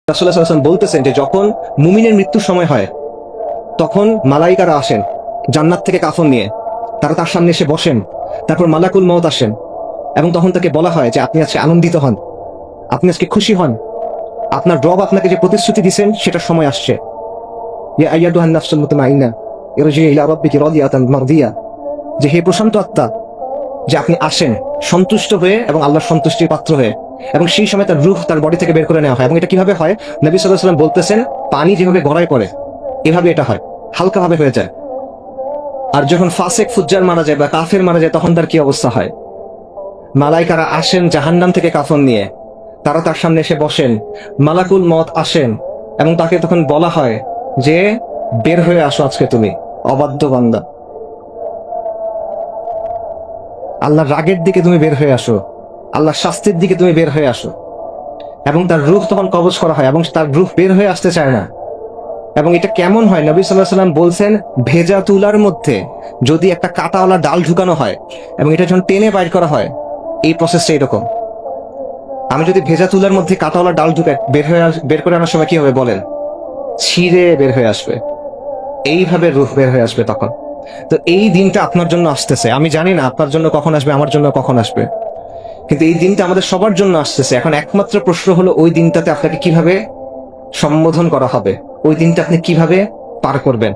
রাসূলুল্লাহ সাল্লাল্লাহু আলাইহি ওয়াসাল্লাম বলতেছেন যে যখন মুমিনের মৃত্যুর সময় হয় তখন মালাইকারা আসেন জান্নাত থেকে কাফন নিয়ে, তারা তার সামনে এসে বসেন। তারপর মালাকুল মউত আসেন এবং তখন তাকে বলা হয় যে আপনি আজকে আনন্দিত হন, আপনি আজকে খুশি হন, আপনার রব আপনাকে যে প্রতিশ্রুতি দিয়েছেন সেটার সময় আসছে। ইয়া আইয়াতুহান নাফসুল মুতমাইন্না ইরজি ইলা রাব্বিকি রাদিয়াতান মারদিয়া, যে হে প্রশান্ত আত্মা, যে আপনি আসেন সন্তুষ্ট হয়ে এবং আল্লাহর সন্তুষ্টির পাত্র হয়ে, এবং সেই সময় তার রূহ তার বডি থেকে বের করে নেওয়া হয়। এবং এটা কিভাবে হয়? নবী সাল্লাল্লাহু আলাইহি ওয়াসাল্লাম বলতেছেন পানি যেভাবে গড়ায় পড়ে এভাবে এটা হয়, হালকাভাবে হয়ে যায়। আর যখন ফাসেক ফুজ্জার মারা যায় বা কাফের মারা যায় তখন তার কি অবস্থা হয়? মালাইকারা আসেন জাহান্নাম থেকে কাফন নিয়ে, তারা তার সামনে এসে বসেন, মালাকুল মউত আসেন এবং তাকে তখন বলা হয় যে বের হয়ে আসো আজকে তুমি অবাধ্য বান্দা, আল্লাহর রাগের দিকে তুমি বের হয়ে আসো, আল্লাহর শাস্তির দিকে তুমি বের হয়ে আসো। এবং তার রূহ তখন কবজ করা হয় এবং তার রূহ বের হয়ে আসতে চায় না। এবং এটা কেমন হয়? নবী সাল্লাল্লাহু আলাইহি ওয়াসাল্লাম বলছেন ভেজা তুলার মধ্যে যদি একটা কাঁটাওয়ালা ডাল ঢুকানো হয় এবং এটা যখন টেনে বাইর করা হয়, এই প্রসেসটা এরকম। আমি যদি ভেজা তুলার মধ্যে কাঁটাওয়ালা ডাল ঢুকাই বের করে আনার সময় কি হবে বলেন? ছিঁড়ে বের হয়ে আসবে, এইভাবে রূহ বের হয়ে আসবে তখন। তো এই দিনটা আপনার জন্য আসতেছে, আমি জানি না আপনার জন্য কখন আসবে, আমার জন্য কখন আসবে, কিন্তু এই দিনটা আমাদের সবার জন্য আসতেছে। এখন একমাত্র প্রশ্ন হলো ওই দিনটাতে আপনাকে কিভাবে সম্বোধন করা হবে, ওই দিনটা আপনি কিভাবে পার করবেন।